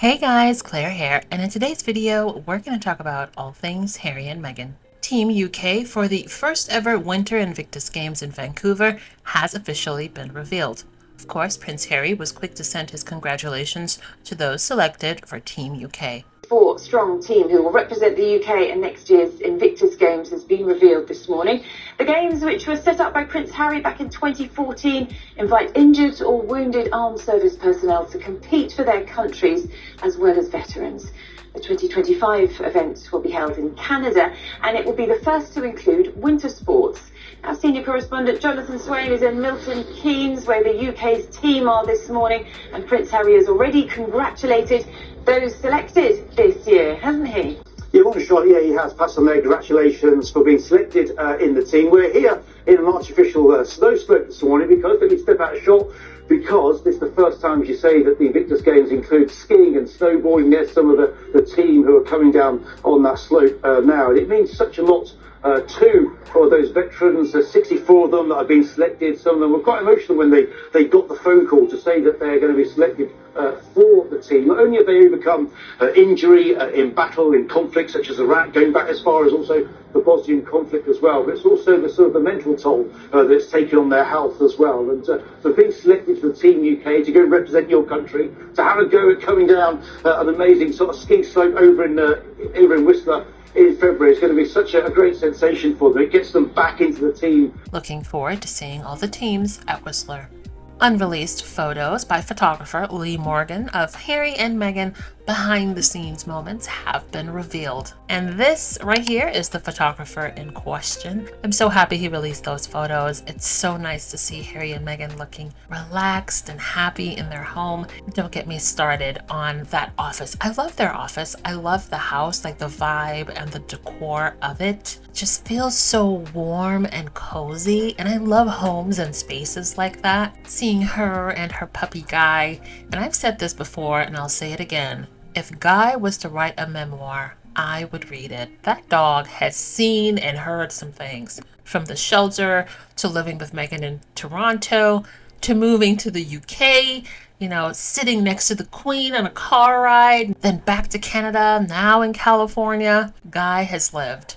Hey guys, Claire here, and in today's video, we're going to talk about all things Harry and Meghan. Team UK for the first ever Winter Invictus Games in Vancouver has officially been revealed. Of course, Prince Harry was quick to send his congratulations to those selected for Team UK. Four-strong team who will represent the UK in next year's Invictus Games has been revealed this morning. The Games, which were set up by Prince Harry back in 2014, invite injured or wounded armed service personnel to compete for their countries as well as veterans. The 2025 event will be held in Canada, and it will be the first to include winter sports. Our senior correspondent Jonathan Swain is in Milton Keynes, where the UK's team are this morning, and Prince Harry has already congratulated those selected this year, hasn't he? Yeah, long and short, yeah, he has. Passed on their congratulations for being selected in the team. We're here in an artificial snow slope this morning because let me step out short. Because this is the first time, as you say, that the Invictus Games include skiing and snowboarding. There's some of the team who are coming down on that slope now. And it means such a lot to for those veterans. There's 64 of them that have been selected. Some of them were quite emotional when they got the phone call to say that they're going to be selected for the team. Not only have they overcome injury in battle, in conflict such as Iraq, going back as far as also the Bosnian conflict as well, but it's also the sort of the mental toll that's taken on their health as well. And so being selected for the Team UK to go and represent your country, to have a go at coming down an amazing sort of ski slope over in Whistler in February is going to be such a great sensation for them. It gets them back into the team. Looking forward to seeing all the teams at Whistler. Unreleased photos by photographer Lee Morgan of Harry and Meghan behind-the-scenes moments have been revealed. And this right here is the photographer in question. I'm so happy he released those photos. It's so nice to see Harry and Meghan looking relaxed and happy in their home. Don't get me started on that office. I love their office. I love the house, like the vibe and the decor of it. It just feels so warm and cozy, and I love homes and spaces like that. Seeing her and her puppy Guy, and I've said this before and I'll say it again, if Guy was to write a memoir, I would read it. That dog has seen and heard some things, from the shelter to living with Meghan in Toronto to moving to the UK, sitting next to the Queen on a car ride, then back to Canada, now in California. Guy has lived.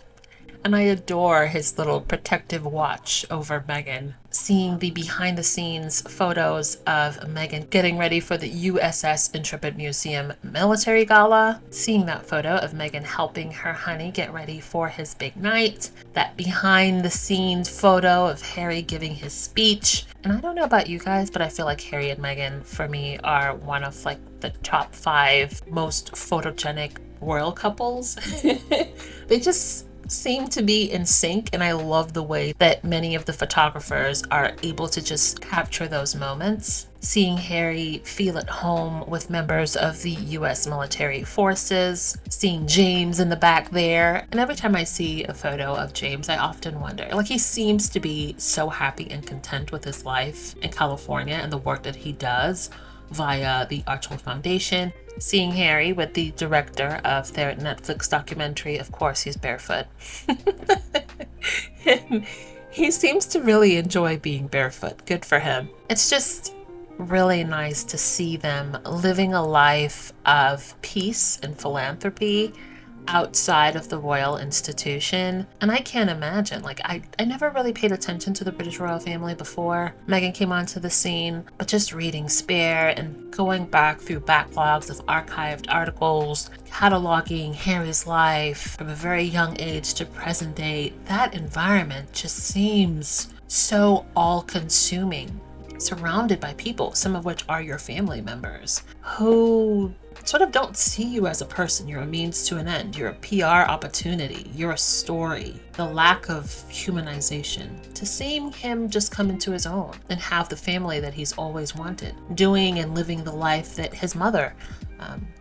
And I adore his little protective watch over Meghan. Seeing the behind-the-scenes photos of Meghan getting ready for the USS Intrepid Museum military gala. Seeing that photo of Meghan helping her honey get ready for his big night. That behind-the-scenes photo of Harry giving his speech. And I don't know about you guys, but I feel like Harry and Meghan, for me, are one of the top 5 most photogenic royal couples. They just seem to be in sync, and I love the way that many of the photographers are able to just capture those moments. Seeing Harry feel at home with members of the US military forces, seeing James in the back there, and every time I see a photo of James, I often wonder, he seems to be so happy and content with his life in California and the work that he does via the Archwell Foundation. Seeing Harry with the director of their Netflix documentary, of course he's barefoot. He seems to really enjoy being barefoot. Good for him. It's just really nice to see them living a life of peace and philanthropy outside of the royal institution. And I can't imagine, I never really paid attention to the British royal family before Meghan came onto the scene, but just reading Spare and going back through backlogs of archived articles, cataloging Harry's life from a very young age to present day, that environment just seems so all-consuming, surrounded by people, some of which are your family members, who sort of don't see you as a person. You're a means to an end. You're a PR opportunity. You're a story. The lack of humanization. To seeing him just come into his own and have the family that he's always wanted, doing and living the life that his mother,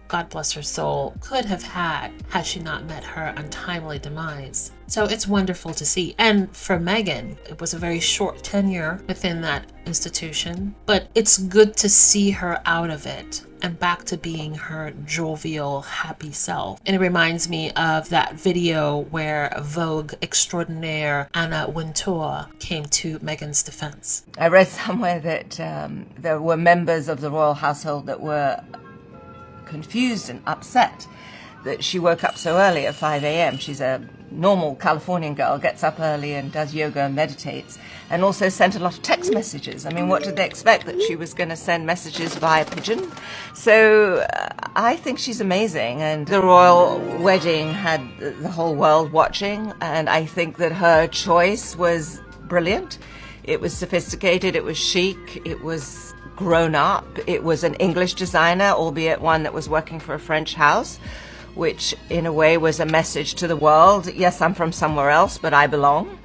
God bless her soul, could have had she not met her untimely demise. So it's wonderful to see. And for Meghan, it was a very short tenure within that institution, but it's good to see her out of it and back to being her jovial, happy self. And it reminds me of that video where Vogue extraordinaire Anna Wintour came to Meghan's defense. I read somewhere that there were members of the royal household that were confused and upset that she woke up so early at 5 a.m. She's a normal Californian girl, gets up early and does yoga and meditates, and also sent a lot of text messages. I mean, what did they expect, that she was going to send messages via pigeon? So I think she's amazing, and the royal wedding had the whole world watching, and I think that her choice was brilliant. It was sophisticated, it was chic, it was grown up, it was an English designer, albeit one that was working for a French house, which in a way was a message to the world. Yes, I'm from somewhere else, but I belong.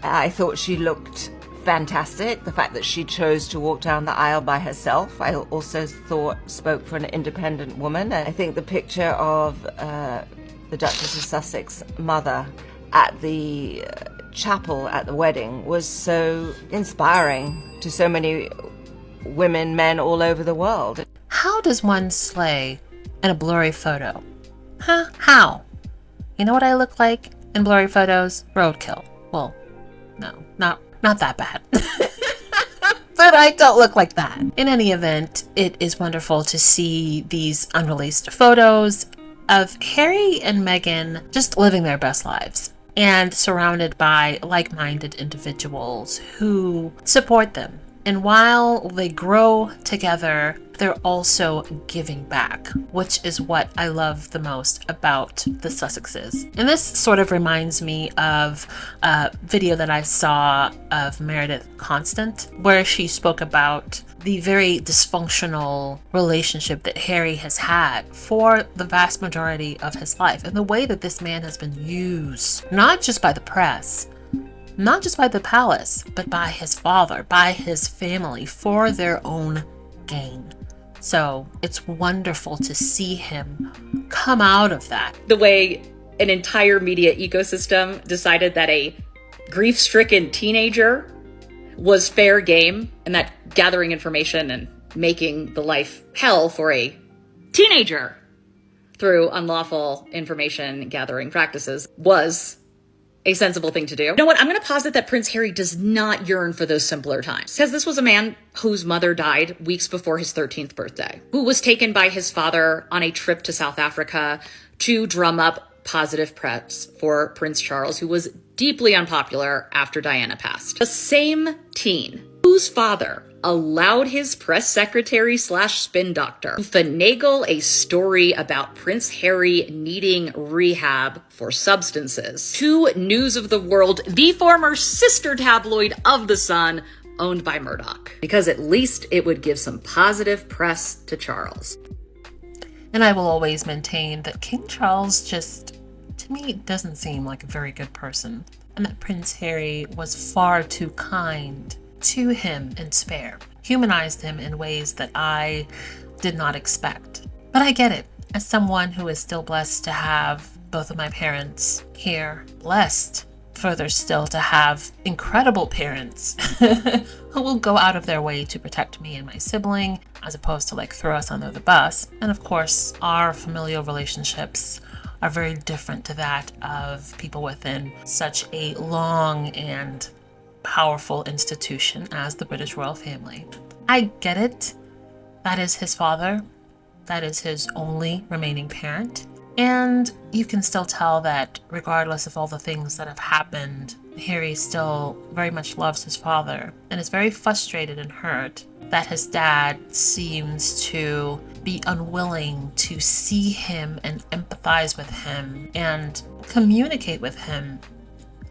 I thought she looked fantastic. The fact that she chose to walk down the aisle by herself, I also thought spoke for an independent woman. I think the picture of the Duchess of Sussex mother at the chapel at the wedding was so inspiring to so many women, men all over the world. How does one slay in a blurry photo? Huh? How? You know what I look like in blurry photos? Roadkill. Well, no, not that bad. But I don't look like that. In any event, it is wonderful to see these unreleased photos of Harry and Meghan just living their best lives and surrounded by like-minded individuals who support them. And while they grow together, they're also giving back, which is what I love the most about the Sussexes. And this sort of reminds me of a video that I saw of Meredith Constant, where she spoke about the very dysfunctional relationship that Harry has had for the vast majority of his life, and the way that this man has been used, not just by the press, not just by the palace, but by his father, by his family, for their own gain. So it's wonderful to see him come out of that. The way an entire media ecosystem decided that a grief-stricken teenager was fair game, and that gathering information and making the life hell for a teenager through unlawful information gathering practices was a sensible thing to do. You know what? I'm going to posit that Prince Harry does not yearn for those simpler times, because this was a man whose mother died weeks before his 13th birthday, who was taken by his father on a trip to South Africa to drum up positive press for Prince Charles, who was deeply unpopular after Diana passed. The same teen whose father allowed his press secretary / spin doctor to finagle a story about Prince Harry needing rehab for substances to News of the World, the former sister tabloid of The Sun, owned by Murdoch, because at least it would give some positive press to Charles. And I will always maintain that King Charles just, to me, doesn't seem like a very good person, and that Prince Harry was far too kind to him and spare, humanized him in ways that I did not expect. But I get it. As someone who is still blessed to have both of my parents here, blessed further still to have incredible parents who will go out of their way to protect me and my sibling, as opposed to like throw us under the bus. And of course, our familial relationships are very different to that of people within such a long and powerful institution as the British royal family. I get it. That is his father. That is his only remaining parent. And you can still tell that regardless of all the things that have happened, Harry still very much loves his father and is very frustrated and hurt that his dad seems to be unwilling to see him and empathize with him and communicate with him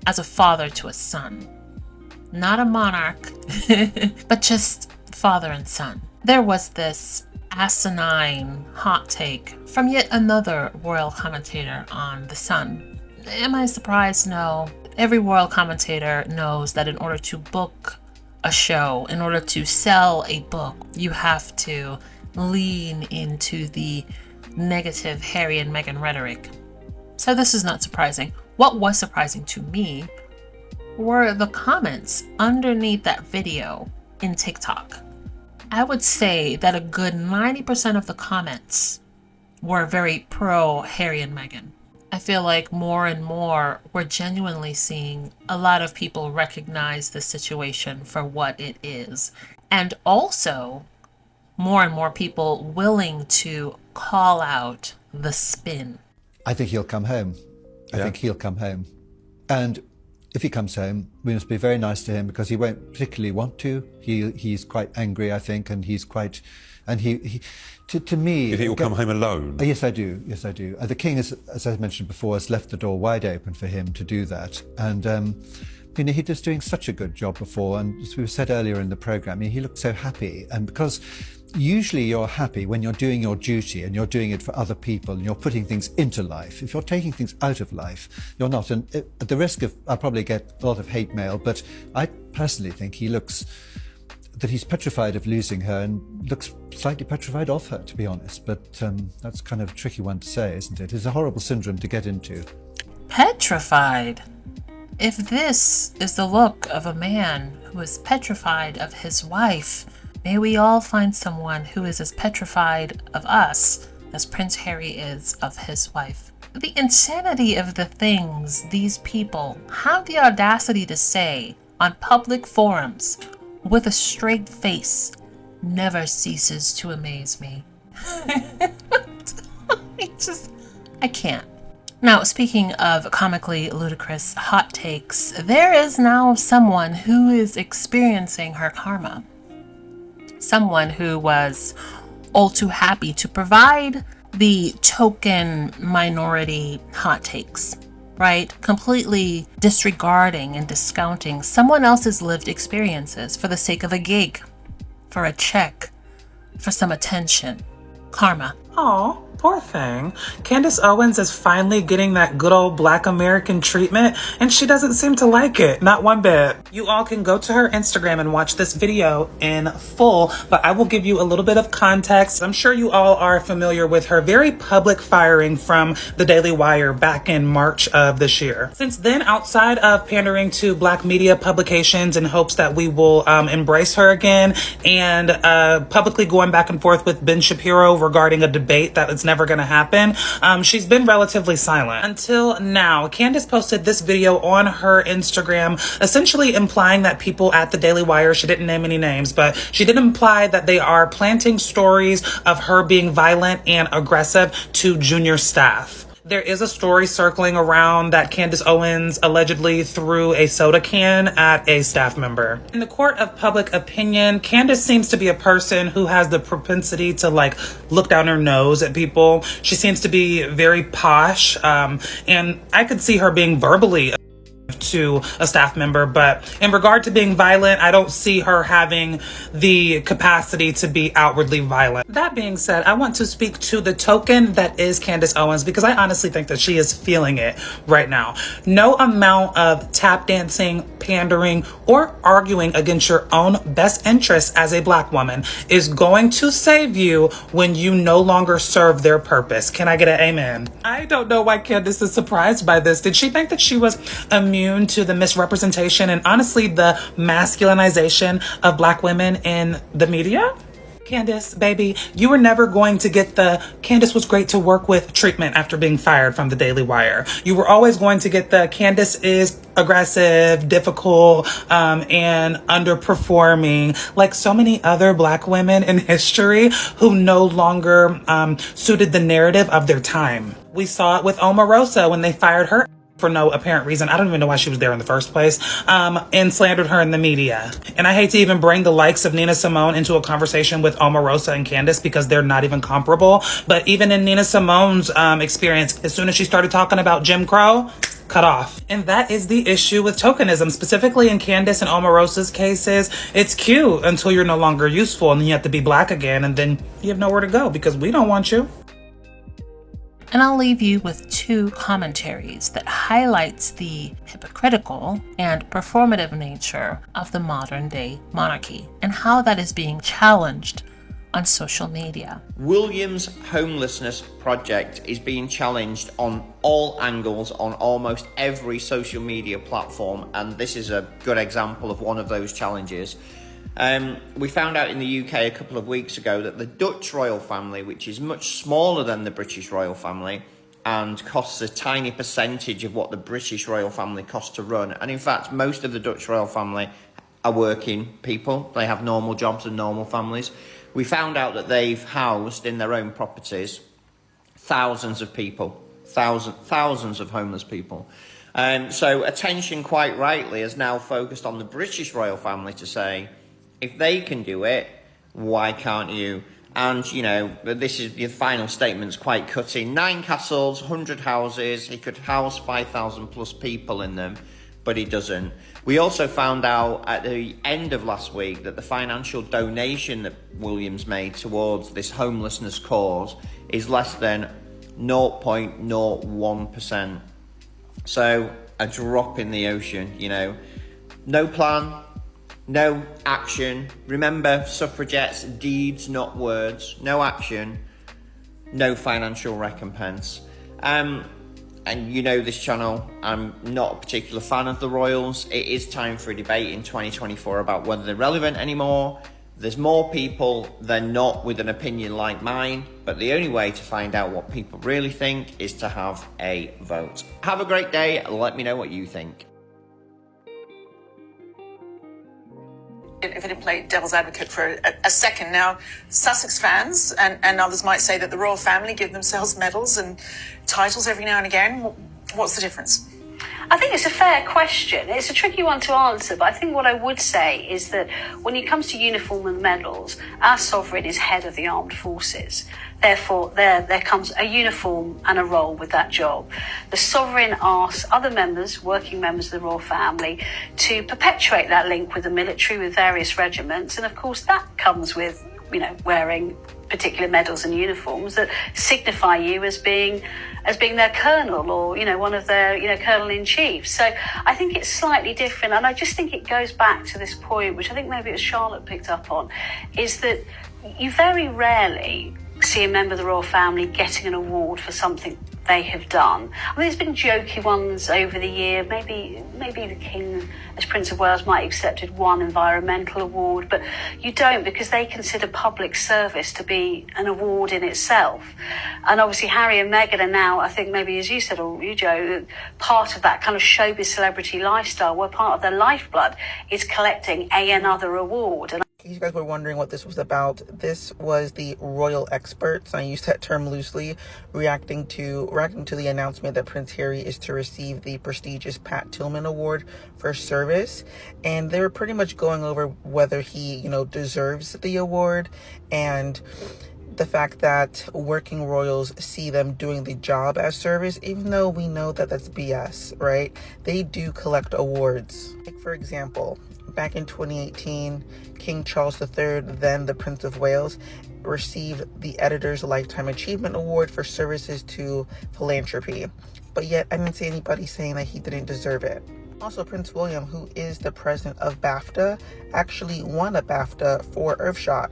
as a father to a son. Not a monarch, but just father and son. There was this asinine hot take from yet another royal commentator on The Sun. Am I surprised? No. Every royal commentator knows that in order to book a show, in order to sell a book, you have to lean into the negative Harry and Meghan rhetoric. So this is not surprising. What was surprising to me were the comments underneath that video in TikTok. I would say that a good 90% of the comments were very pro Harry and Meghan. I feel like more and more we're genuinely seeing a lot of people recognize the situation for what it is. And also more and more people willing to call out the spin? I think he'll come home. I think he'll come home. And if he comes home, we must be very nice to him, because he won't particularly want to. He's quite angry, I think, and he's quite... And he to me... You think he'll come home alone? Yes, I do. Yes, I do. The King, as I mentioned before, has left the door wide open for him to do that. And, he was doing such a good job before. And as we said earlier in the programme, he looked so happy. And because usually you're happy when you're doing your duty and you're doing it for other people and you're putting things into life. If you're taking things out of life, you're not. And at the risk of... I'll probably get a lot of hate mail, but I personally think that he's petrified of losing her and looks slightly petrified of her, to be honest. But that's kind of a tricky one to say, isn't it? It's a horrible syndrome to get into. Petrified? If this is the look of a man who is petrified of his wife, may we all find someone who is as petrified of us as Prince Harry is of his wife. The insanity of the things these people have the audacity to say on public forums with a straight face never ceases to amaze me. I can't. Now, speaking of comically ludicrous hot takes, there is now someone who is experiencing her karma. Someone who was all too happy to provide the token minority hot takes, right? Completely disregarding and discounting someone else's lived experiences for the sake of a gig, for a check, for some attention. Karma. Aw, poor thing. Candace Owens is finally getting that good old Black American treatment, and she doesn't seem to like it, not one bit. You all can go to her Instagram and watch this video in full, but I will give you a little bit of context. I'm sure you all are familiar with her very public firing from the Daily Wire back in March of this year. Since then, outside of pandering to Black media publications in hopes that we will embrace her again, and publicly going back and forth with Ben Shapiro regarding a debate that it's never going to happen, she's been relatively silent until now. Candace posted this video on her Instagram, essentially implying that people at the Daily Wire, she didn't name any names, but she did imply that they are planting stories of her being violent and aggressive to junior staff. There is a story circling around that Candace Owens allegedly threw a soda can at a staff member. In the court of public opinion, Candace seems to be a person who has the propensity to look down her nose at people. She seems to be very posh, and I could see her being verbally to a staff member, but in regard to being violent, I don't see her having the capacity to be outwardly violent. That being said, I want to speak to the token that is Candace Owens, because I honestly think that she is feeling it right now. No amount of tap dancing, pandering, or arguing against your own best interests as a Black woman is going to save you when you no longer serve their purpose. Can I get an amen? I don't know why Candace is surprised by this. Did she think that she was immune to the misrepresentation and honestly the masculinization of Black women in the media? Candace, baby, you were never going to get the Candace was great to work with treatment after being fired from the Daily Wire. You were always going to get the Candace is aggressive, difficult, and underperforming, like so many other Black women in history who no longer suited the narrative of their time. We saw it with Omarosa when they fired her for no apparent reason. I don't even know why she was there in the first place, and slandered her in the media. And I hate to even bring the likes of Nina Simone into a conversation with Omarosa and Candace because they're not even comparable. But even in Nina Simone's experience, as soon as she started talking about Jim Crow, cut off. And that is the issue with tokenism, specifically in Candace and Omarosa's cases. It's cute until you're no longer useful and then you have to be Black again, and then you have nowhere to go because we don't want you. And I'll leave you with two commentaries that highlights the hypocritical and performative nature of the modern day monarchy and how that is being challenged on social media. William's homelessness project is being challenged on all angles on almost every social media platform, and this is a good example of one of those challenges. We found out in the UK a couple of weeks ago that the Dutch royal family, which is much smaller than the British royal family and costs a tiny percentage of what the British royal family costs to run, and in fact most of the Dutch royal family are working people, they have normal jobs and normal families. We found out that they've housed in their own properties thousands of people, thousands of homeless people. So attention, quite rightly, is now focused on the British royal family to say, if they can do it, why can't you? And, you know, this is the final statement's quite cutting. 9 castles, 100 houses. He could house 5,000 plus people in them, but he doesn't. We also found out at the end of last week that the financial donation that William's made towards this homelessness cause is less than 0.01%. So a drop in the ocean, you know. No plan, no action. Remember, suffragettes, deeds, not words. No action, no financial recompense. And you know this channel, I'm not a particular fan of the royals. It is time for a debate in 2024 about whether they're relevant anymore. There's more people than not with an opinion like mine, but the only way to find out what people really think is to have a vote. Have a great day. Let me know what you think. If I didn't play devil's advocate for a second now, Sussex fans and others might say that the royal family give themselves medals and titles every now and again. What's the difference? I think it's a fair question. It's a tricky one to answer, but I think what I would say is that when it comes to uniform and medals, our sovereign is head of the armed forces. Therefore, there comes a uniform and a role with that job. The sovereign asks other members, working members of the royal family, to perpetuate that link with the military, with various regiments, and of course that comes with, you know, wearing particular medals and uniforms that signify you as being their colonel or, you know, one of their, you know, colonel-in-chief. So I think it's slightly different, and I just think it goes back to this point, which I think maybe it was Charlotte picked up on, is that you very rarely see a member of the royal family getting an award for something they have done. I mean, there's been jokey ones over the year. Maybe the King, as Prince of Wales, might have accepted one environmental award, but you don't, because they consider public service to be an award in itself. And obviously Harry and Meghan are now, I think maybe as you said, or you, Joe, part of that kind of showbiz celebrity lifestyle, where part of their lifeblood is collecting another award. And you guys were wondering what this was about, this was the royal experts, I use that term loosely, reacting to the announcement that Prince Harry is to receive the prestigious Pat Tillman Award for service. And they were pretty much going over whether he, you know, deserves the award, and the fact that working royals see them doing the job as service, even though we know that that's BS, right? They do collect awards. Like, for example, back in 2018, King Charles III, then the Prince of Wales, received the Editor's Lifetime Achievement Award for services to philanthropy. But yet, I didn't see anybody saying that he didn't deserve it. Also, Prince William, who is the president of BAFTA, actually won a BAFTA for Earthshot,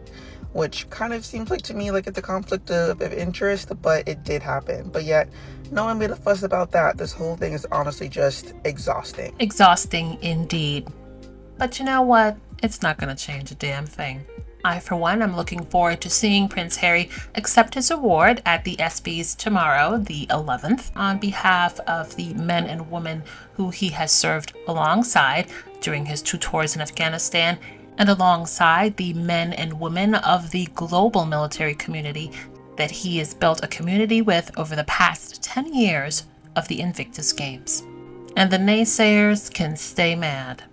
which kind of seems like to me like it's a conflict of interest, but it did happen. But yet, no one made a fuss about that. This whole thing is honestly just exhausting. Exhausting indeed. But you know what? It's not going to change a damn thing. I, for one, am looking forward to seeing Prince Harry accept his award at the ESPYs tomorrow, the 11th, on behalf of the men and women who he has served alongside during his 2 tours in Afghanistan, and alongside the men and women of the global military community that he has built a community with over the past 10 years of the Invictus Games. And the naysayers can stay mad.